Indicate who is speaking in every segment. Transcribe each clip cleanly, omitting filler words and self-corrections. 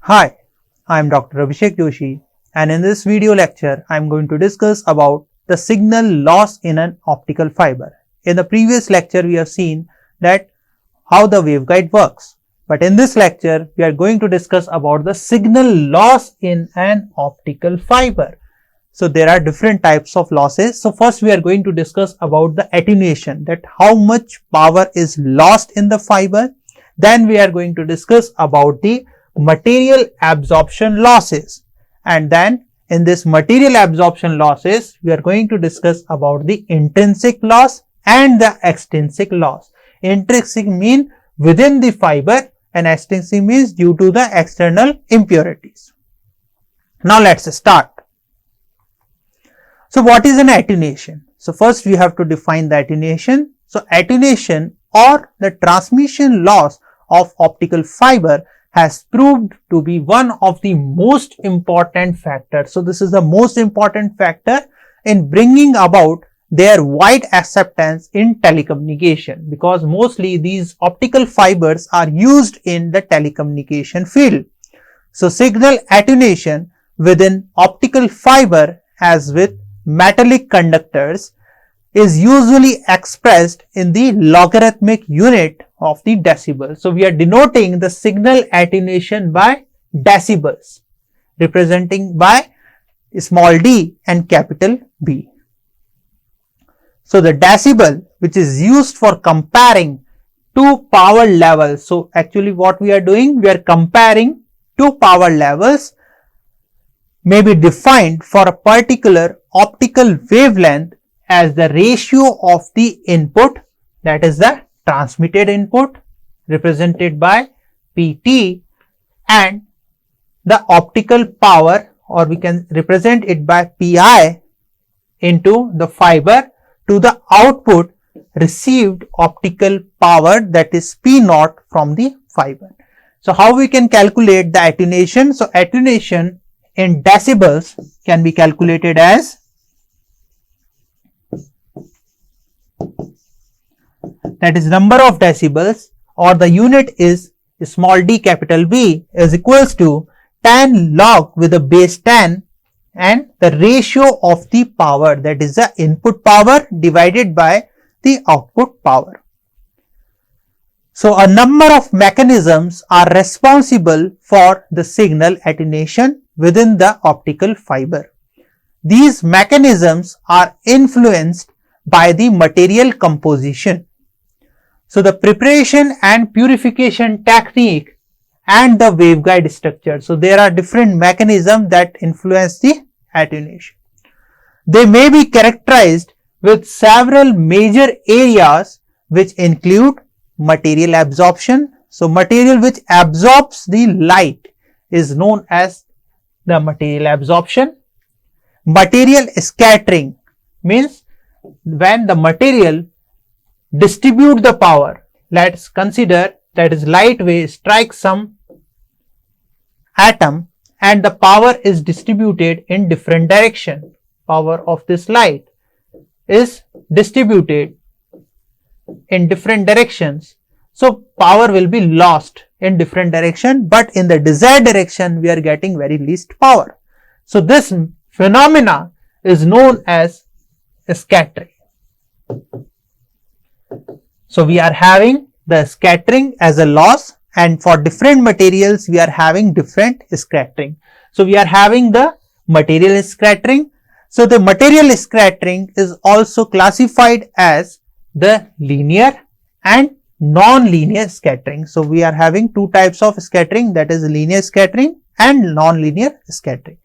Speaker 1: Hi, I am Dr. Abhishek Joshi, and in this video lecture I am going to discuss about the signal loss in an optical fiber. In the previous lecture we have seen that how the waveguide works, but in this lecture we are going to discuss about the signal loss in an optical fiber. So there are different types of losses. So first we are going to discuss about the attenuation, that how much power is lost in the fiber. Then we are going to discuss about the material absorption losses, and then in this material absorption losses we are going to discuss about the intrinsic loss and the extrinsic loss. Intrinsic means within the fiber and extrinsic means due to the external impurities. Now let's start. So what is an attenuation? So first we have to define the attenuation. So attenuation or the transmission loss of optical fiber has proved to be one of the most important factors. So this is the most important factor in bringing about their wide acceptance in telecommunication, because mostly these optical fibers are used in the telecommunication field. So signal attenuation within optical fiber, as with metallic conductors, is usually expressed in the logarithmic unit of the decibel. So we are denoting the signal attenuation by decibels, representing by small d and capital B. So the decibel, which is used for comparing two power levels. So actually what we are doing, we are comparing two power levels, may be defined for a particular optical wavelength as the ratio of the input, that is the transmitted input, represented by Pt, and the optical power, or we can represent it by Pi, into the fiber to the output received optical power, that is P naught, from the fiber. So how we can calculate the attenuation? So attenuation in decibels can be calculated as, that is number of decibels, or the unit is small d capital B, is equals to 10 log with a base 10 and the ratio of the power, that is the input power divided by the output power. So a number of mechanisms are responsible for the signal attenuation within the optical fiber. These mechanisms are influenced by the material composition. So the preparation and purification technique and the waveguide structure. So there are different mechanisms that influence the attenuation. They may be characterized with several major areas, which include material absorption. So material which absorbs the light is known as the material absorption. Material scattering means when the material distribute the power. Let's consider that is light wave strikes some atom and the power is distributed in different direction. Power of this light is distributed in different directions. So power will be lost in different direction, but in the desired direction we are getting very least power. So this phenomena is known as scattering. So we are having the scattering as a loss, and for different materials we are having different scattering. So we are having the material scattering. So the material scattering is also classified as the linear and non-linear scattering. So we are having two types of scattering, that is linear scattering and non-linear scattering.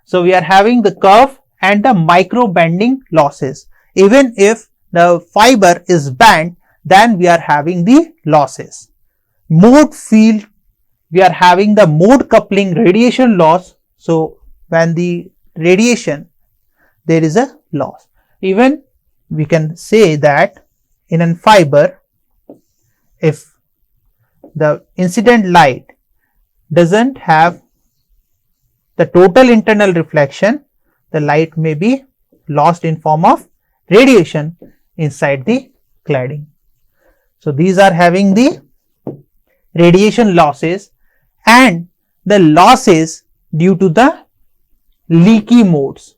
Speaker 1: So we are having the curve and the micro bending losses. Even if the fiber is bent, then we are having the losses. Mode field, we are having the mode coupling radiation loss. So when the radiation, there is a loss. Even we can say that in a fiber, if the incident light doesn't have the total internal reflection, the light may be lost in form of radiation inside the cladding. So these are having the radiation losses, and the losses due to the leaky modes.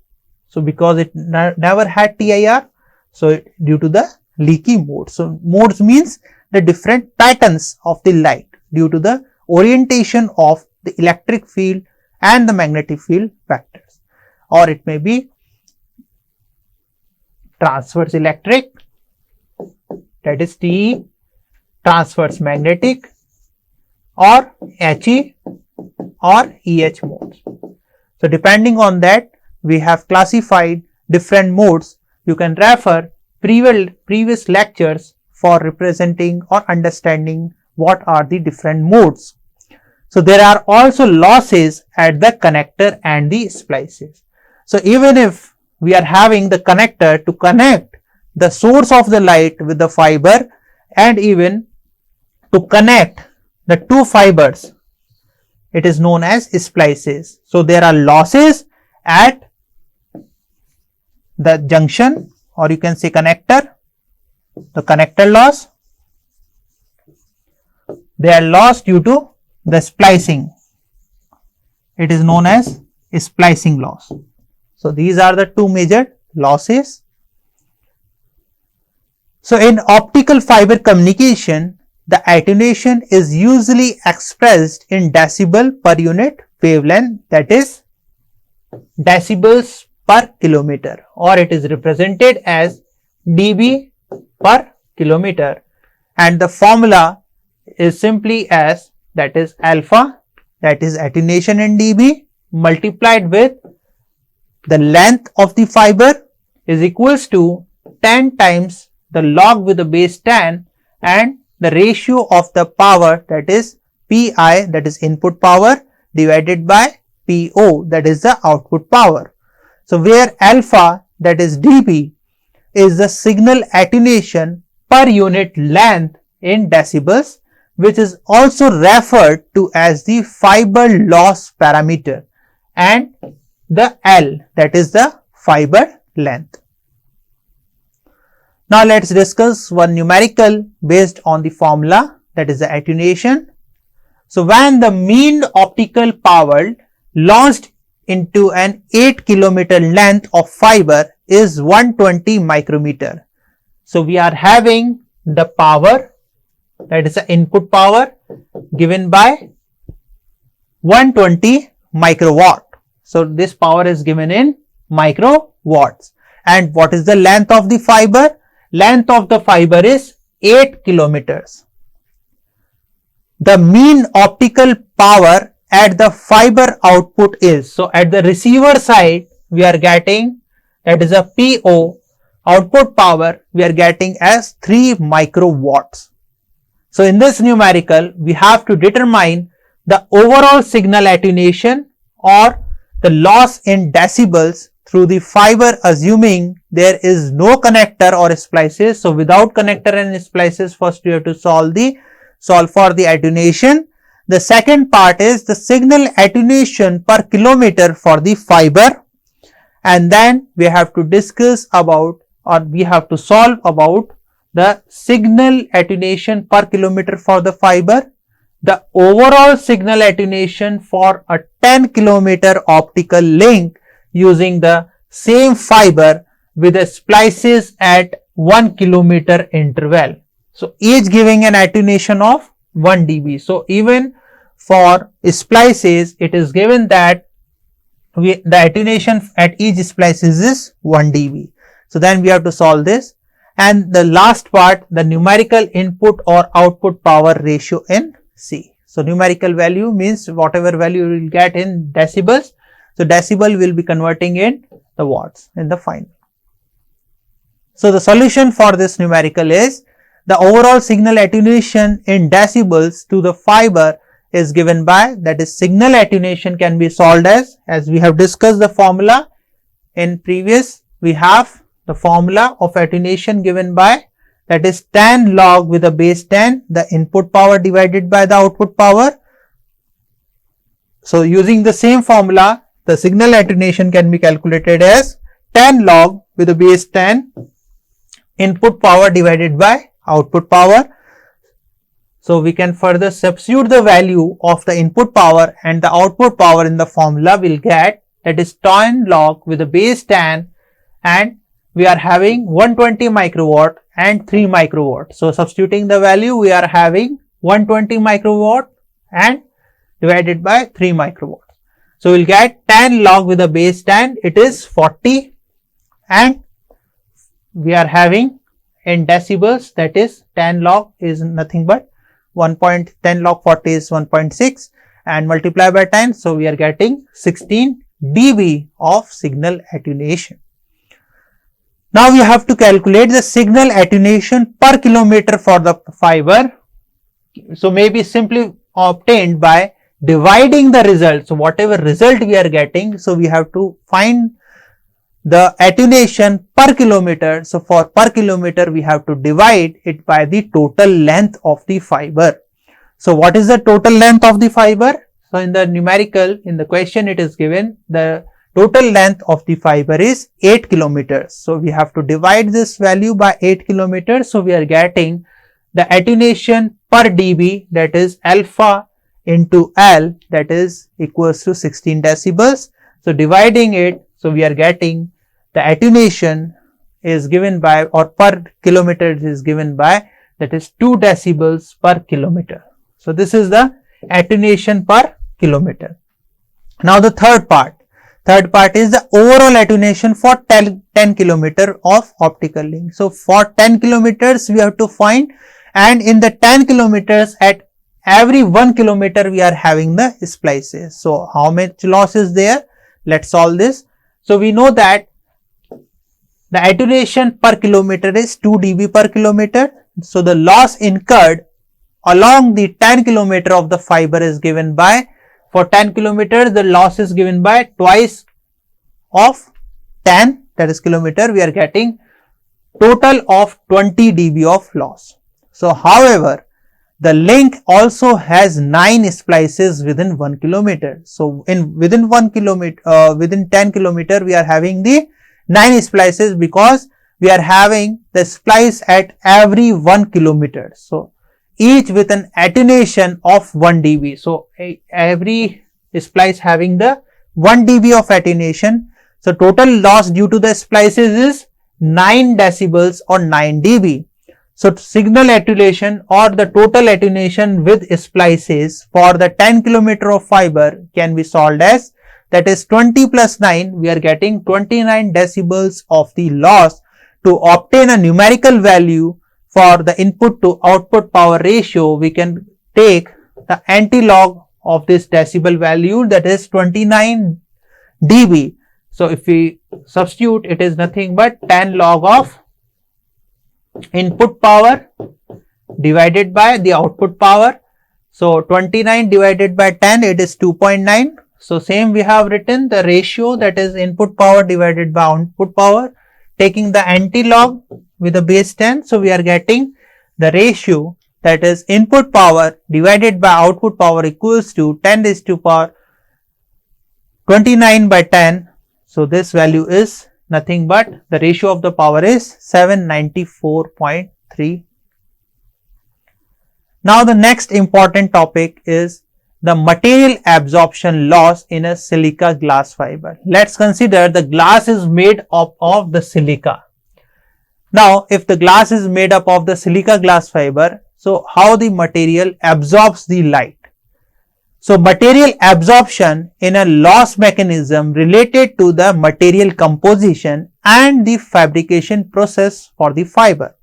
Speaker 1: So because it never had TIR, so due to the leaky modes. So modes means the different patterns of the light due to the orientation of the electric field and the magnetic field vectors, or it may be transverse electric, that is TE, transverse magnetic, or HE or EH modes. So depending on that, we have classified different modes. You can refer previous lectures for representing or understanding what are the different modes. So there are also losses at the connector and the splices. So even if we are having the connector to connect the source of the light with the fiber, and even to connect the two fibers, it is known as splices. So there are losses at the junction, or you can say connector, the connector loss. They are lost due to the splicing. It is known as splicing loss. So these are the two major losses. So in optical fiber communication, the attenuation is usually expressed in decibel per unit wavelength, that is decibels per kilometer, or it is represented as dB per kilometer, and the formula is simply as, that is alpha, that is attenuation in dB, multiplied with the length of the fiber is equals to 10 times the log with the base 10 and the ratio of the power, that is Pi, that is input power, divided by Po, that is the output power. So where alpha, that is dB, is the signal attenuation per unit length in decibels, which is also referred to as the fiber loss parameter, and the L, that is the fiber length. Now let's discuss one numerical based on the formula, that is the attenuation. So when the mean optical power lost into an 8 kilometer length of fiber is 120 micrometer. So we are having the power, that is the input power, given by 120 microwatt. So this power is given in microwatts. And what is the length of the fiber? Length of the fiber is 8 kilometers. The mean optical power at the fiber output is, so at the receiver side we are getting, that is a PO, output power we are getting as 3 microwatts. So in this numerical we have to determine the overall signal attenuation or the loss in decibels through the fiber, assuming there is no connector or splices. So without connector and splices, first you have to solve for the attenuation. The second part is the signal attenuation per kilometer for the fiber, and then we have to discuss about, or we have to solve about the signal attenuation per kilometer for the fiber, the overall signal attenuation for a 10 kilometer optical link using the same fiber with the splices at 1 kilometer interval. So each giving an attenuation of 1 dB. So even for splices it is given that the attenuation at each splices is 1 dB. So then we have to solve this. And the last part, the numerical input or output power ratio in C. So numerical value means whatever value you will get in decibels. So decibel will be converting in the watts in the final. So the solution for this numerical is the overall signal attenuation in decibels to the fiber is given by, that is signal attenuation can be solved as we have discussed the formula in previous. We have the formula of attenuation given by, that is 10 log with a base 10, the input power divided by the output power. So using the same formula, the signal attenuation can be calculated as 10 log with a base 10 input power divided by output power. So we can further substitute the value of the input power and the output power in the formula. We'll get that is 10 log with a base 10, and we are having 120 microwatt and 3 microwatt. So substituting the value, we are having 120 microwatt and divided by 3 microwatt. So we'll get 10 log with a base 10, it is 40, and we are having in decibels, that is 10 log is nothing but 1.10 log 40 is 1.6 and multiply by 10. So we are getting 16 dB of signal attenuation. Now we have to calculate the signal attenuation per kilometer for the fiber. So maybe simply obtained by dividing the result. So whatever result we are getting, so we have to find the attenuation per kilometer. So for per kilometer, we have to divide it by the total length of the fiber. So what is the total length of the fiber? So in the numerical, in the question it is given the total length of the fiber is 8 kilometers. So we have to divide this value by 8 kilometers. So we are getting the attenuation per dB, that is alpha into L, that is equals to 16 decibels. So dividing it, so we are getting the attenuation is given by, or per kilometer is given by, that is 2 decibels per kilometer. So this is the attenuation per kilometer. Now the third part is the overall attenuation for 10 kilometer of optical link. So for 10 kilometers we have to find, and in the 10 kilometers at every 1 kilometer we are having the splices. So how much loss is there? Let's solve this. So we know that the attenuation per kilometer is 2 dB per kilometer. So the loss incurred along the 10 kilometer of the fiber is given by, for 10 kilometers the loss is given by twice of 10, that is kilometer. We are getting total of 20 dB of loss. So however, the link also has 9 splices within 1 kilometer. So within 1 kilometer, within 10 kilometer we are having the 9 splices, because we are having the splice at every 1 kilometer. So each with an attenuation of 1 dB. So every splice having the 1 dB of attenuation. So total loss due to the splices is 9 decibels or 9 dB. So signal attenuation or the total attenuation with splices for the 10 kilometer of fiber can be solved as, that is 20 plus 9, we are getting 29 decibels of the loss. To obtain a numerical value for the input to output power ratio, we can take the anti-log of this decibel value, that is 29 dB. So if we substitute, it is nothing but 10 log of input power divided by the output power. So 29 divided by 10, it is 2.9. So same we have written the ratio, that is input power divided by output power, taking the anti-log with the base 10. So we are getting the ratio, that is input power divided by output power equals to 10 raised to power 29 by 10. So this value is nothing but the ratio of the power is 794.3. Now the next important topic is the material absorption loss in a silica glass fiber. Let's consider the glass is made up of the silica. Now if the glass is made up of the silica glass fiber, so how the material absorbs the light? So material absorption in a loss mechanism related to the material composition and the fabrication process for the fiber,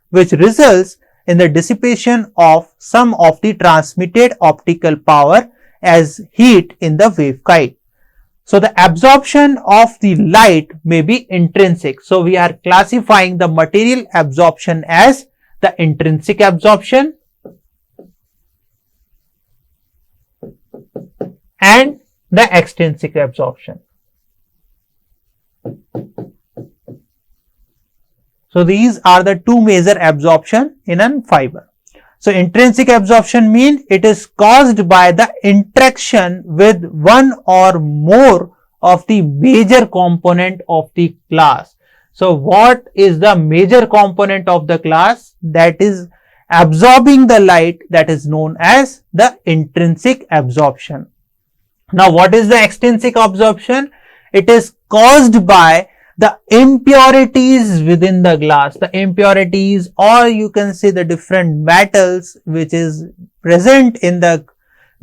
Speaker 1: which results in the dissipation of some of the transmitted optical power as heat in the waveguide. So the absorption of the light may be intrinsic. So we are classifying the material absorption as the intrinsic absorption and the extrinsic absorption. So these are the two major absorption in a fiber. So intrinsic absorption means it is caused by the interaction with one or more of the major component of the glass. So what is the major component of the glass? That is absorbing the light, that is known as the intrinsic absorption. Now what is the extrinsic absorption? It is caused by the impurities within the glass, the impurities, or you can say the different metals which is present in the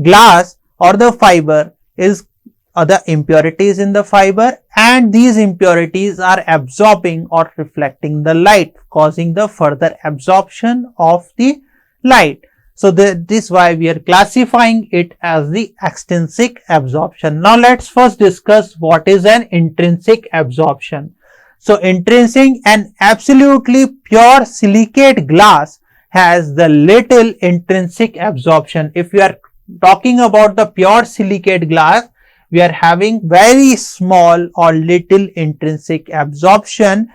Speaker 1: glass or the fiber is the impurities in the fiber, and these impurities are absorbing or reflecting the light, causing the further absorption of the light. So this is why we are classifying it as the extrinsic absorption. Now let's first discuss what is an intrinsic absorption. So intrinsic, an absolutely pure silicate glass has the little intrinsic absorption. If we are talking about the pure silicate glass, we are having very small or little intrinsic absorption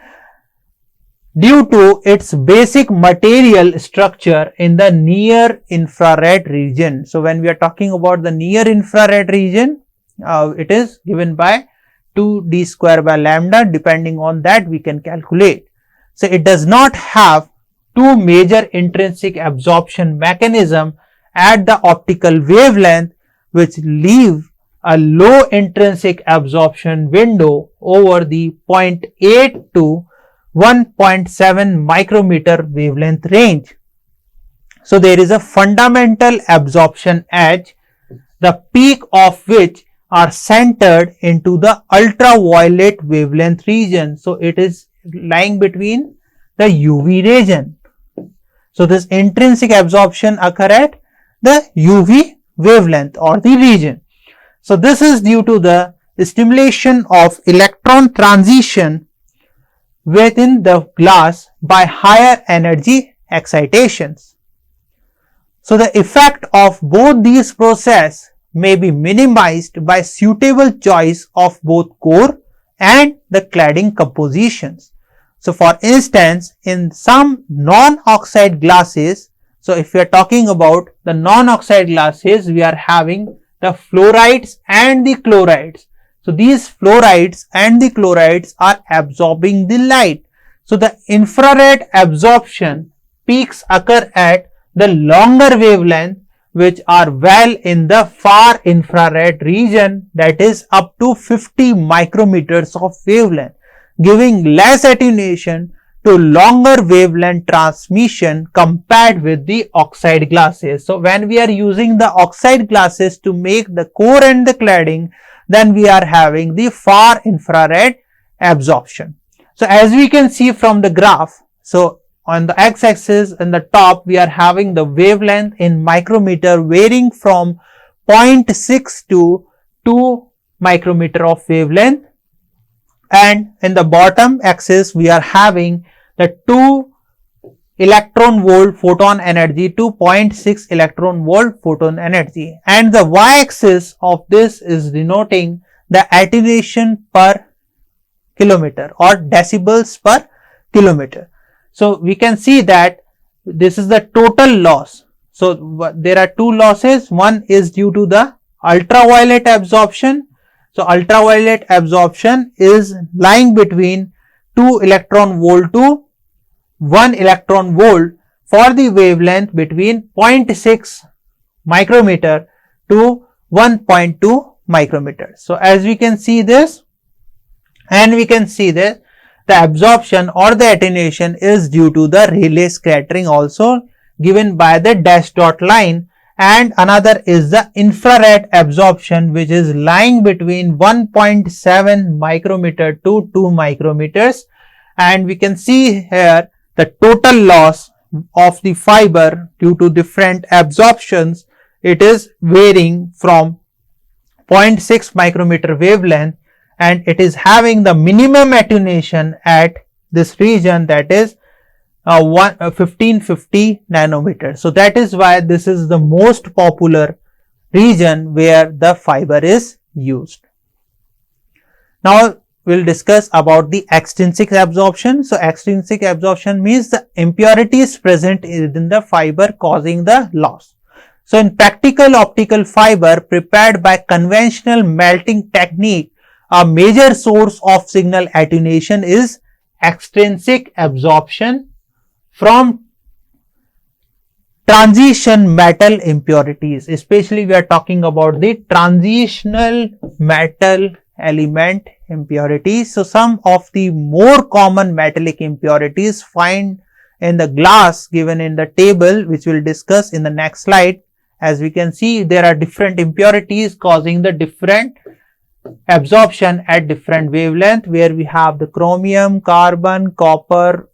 Speaker 1: due to its basic material structure in the near infrared region. So when we are talking about the near infrared region, it is given by 2d square by lambda. Depending on that, we can calculate. So it does not have two major intrinsic absorption mechanism at the optical wavelength, which leave a low intrinsic absorption window over the 0.8 to 1.7 micrometer wavelength range. So there is a fundamental absorption edge, the peak of which are centered into the ultraviolet wavelength region. So it is lying between the UV region. So this intrinsic absorption occur at the UV wavelength or the region. So this is due to the stimulation of electron transition within the glass by higher energy excitations. So the effect of both these processes may be minimized by suitable choice of both core and the cladding compositions. So for instance, in some non-oxide glasses, so if we are talking about the non-oxide glasses, we are having the fluorides and the chlorides. So these fluorides and the chlorides are absorbing the light. So the infrared absorption peaks occur at the longer wavelength, which are well in the far infrared region, that is up to 50 micrometers of wavelength, giving less attenuation to longer wavelength transmission compared with the oxide glasses. So when we are using the oxide glasses to make the core and the cladding, then we are having the far infrared absorption. So as we can see from the graph, so on the x-axis in the top, we are having the wavelength in micrometer varying from 0.6 to 2 micrometer of wavelength, and in the bottom axis we are having the 2 electron volt photon energy to 0.6 electron volt photon energy, and the y-axis of this is denoting the attenuation per kilometer or decibels per kilometer. So we can see that this is the total loss. So there are two losses. One is due to the ultraviolet absorption. So ultraviolet absorption is lying between 2 electron volt to 1 electron volt for the wavelength between 0.6 micrometer to 1.2 micrometer. So as we can see this, and we can see that the absorption or the attenuation is due to the Rayleigh scattering, also given by the dashed dot line, and another is the infrared absorption, which is lying between 1.7 micrometer to 2 micrometers, and we can see here the total loss of the fiber due to different absorptions. It is varying from 0.6 micrometer wavelength, and it is having the minimum attenuation at this region, that is 1550 nanometers. So that is why this is the most popular region where the fiber is used. Now we'll discuss about the extrinsic absorption. So extrinsic absorption means the impurities present within the fiber causing the loss. So in practical optical fiber prepared by conventional melting technique, a major source of signal attenuation is extrinsic absorption from transition metal impurities. Especially we are talking about the transitional metal element impurities. So some of the more common metallic impurities find in the glass given in the table, which we'll discuss in the next slide. As we can see, there are different impurities causing the different absorption at different wavelength, where we have the chromium, carbon, copper,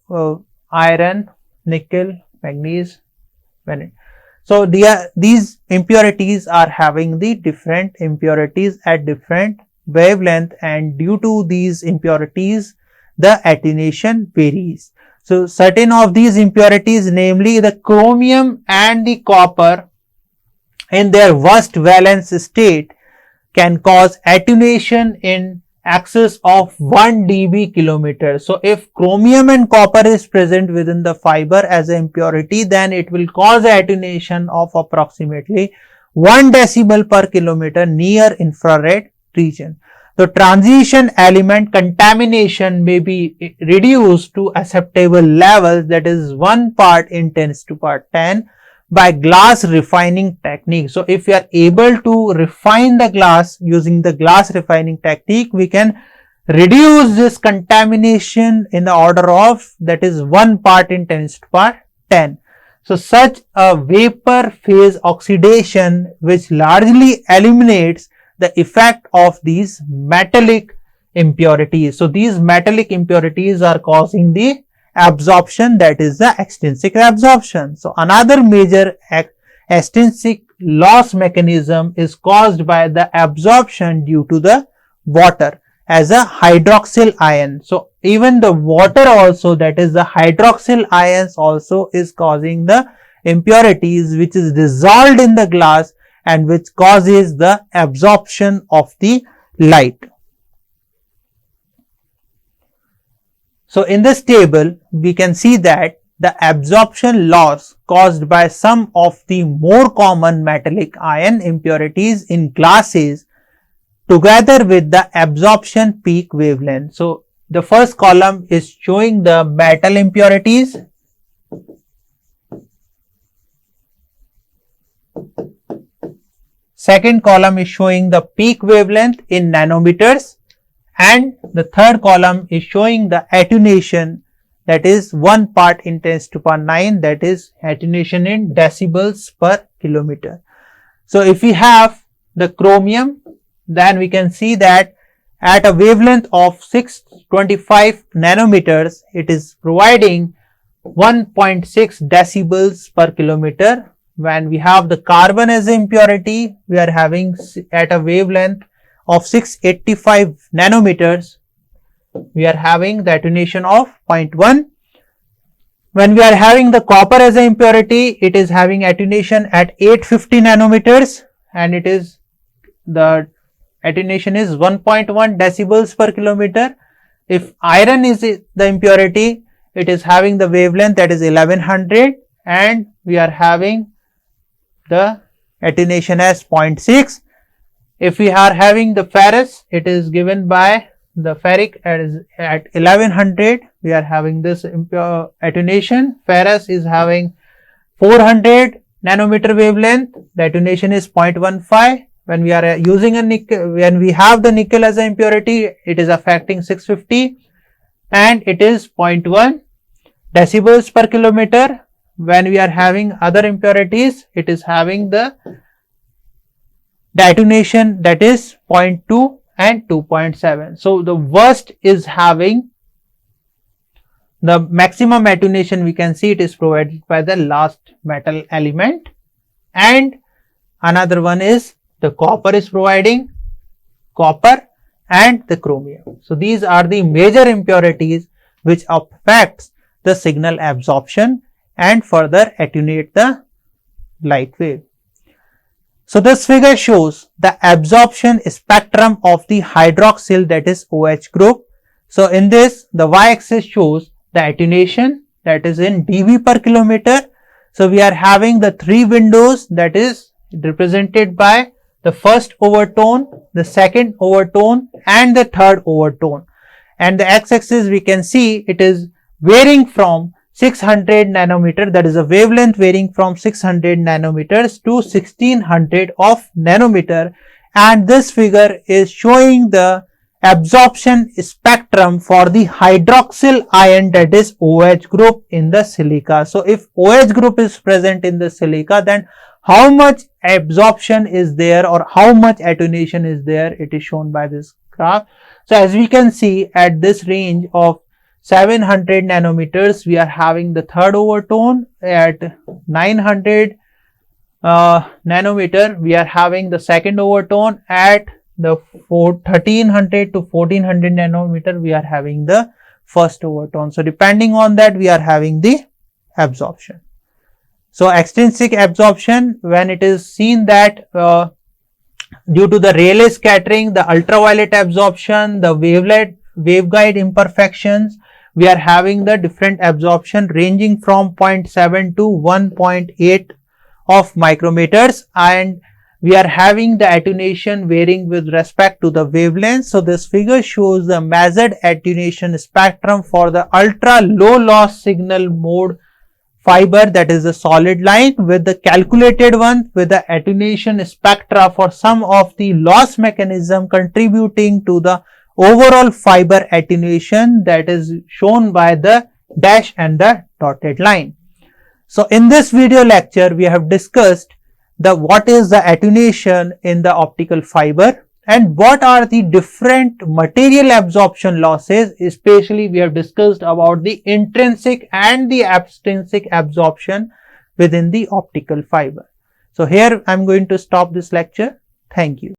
Speaker 1: iron, nickel, manganese. So these impurities are having the different impurities at different wavelength, and due to these impurities the attenuation varies. So certain of these impurities, namely the chromium and the copper, in their worst valence state can cause attenuation in excess of 1 dB kilometer. So if chromium and copper is present within the fiber as an impurity, then it will cause attenuation of approximately 1 decibel per kilometer near infrared region. The transition element contamination may be reduced to acceptable levels, that is 1 part in 10⁻10 by glass refining technique. So if we are able to refine the glass using the glass refining technique, we can reduce this contamination in the order of, that is 1 part in 10⁻10. So such a vapor phase oxidation which largely eliminates the effect of these metallic impurities. So these metallic impurities are causing the absorption, that is the extrinsic absorption. So another major extrinsic loss mechanism is caused by the absorption due to the water as a hydroxyl ion. So even the water also, that is the hydroxyl ions also is causing the impurities which is dissolved in the glass and which causes the absorption of the light. So in this table, we can see that the absorption loss caused by some of the more common metallic ion impurities in glasses together with the absorption peak wavelength. So the first column is showing the metal impurities. Second column is showing the peak wavelength in nanometers. And the third column is showing the attenuation, that is 1 part in 10⁻9, that is attenuation in decibels per kilometer. So if we have the chromium, then we can see that at a wavelength of 625 nanometers, it is providing 1.6 decibels per kilometer. When we have the carbon as an impurity, we are having at a wavelength of 685 nanometers, we are having the attenuation of 0.1. When we are having the copper as an impurity, it is having attenuation at 850 nanometers, and it is the attenuation is 1.1 decibels per kilometer. If iron is the impurity, it is having the wavelength, that is 1100, and we are having the attenuation as 0.6. If we are having the ferrous, it is given by the ferric at 1100, we are having this attenuation. Ferrous is having 400 nanometer wavelength, the attenuation is 0.15. When we are using a nickel, when we have the nickel as an impurity, it is affecting 650 and it is 0.1 decibels per kilometer. When we are having other impurities, it is having the attenuation, that is 0.2 and 2.7. So the worst is having the maximum attenuation, we can see it is provided by the last metal element, and another one is the copper is providing, copper and the chromium. So these are the major impurities which affects the signal absorption and further attenuate the light wave. So this figure shows the absorption spectrum of the hydroxyl, that is OH group. So in this, the y-axis shows the attenuation, that is in dB per kilometer. So we are having the 3 windows, that is represented by the first overtone, the second overtone and the third overtone. And the x-axis we can see it is varying from 600 nanometer, that is a wavelength varying from 600 nanometers to 1600 of nanometer, and this figure is showing the absorption spectrum for the hydroxyl ion, that is OH group in the silica. So if OH group is present in the silica, then how much absorption is there or how much attenuation is there, it is shown by this graph. So as we can see, at this range of 700 nanometers, we are having the third overtone. At 900 nanometer, we are having the second overtone. At the 1300 to 1400 nanometer, we are having the first overtone. So depending on that, we are having the absorption. So extrinsic absorption, when it is seen that due to the Rayleigh scattering, the ultraviolet absorption, the waveguide imperfections, we are having the different absorption ranging from 0.7 to 1.8 of micrometers, and we are having the attenuation varying with respect to the wavelength. So this figure shows the measured attenuation spectrum for the ultra low loss signal mode fiber, that is the solid line, with the calculated one with the attenuation spectra for some of the loss mechanism contributing to the overall fiber attenuation, that is shown by the dash and the dotted line. So in this video lecture, we have discussed what is the attenuation in the optical fiber and what are the different material absorption losses. Especially we have discussed about the intrinsic and the extrinsic absorption within the optical fiber. So here I am going to stop this lecture. Thank you.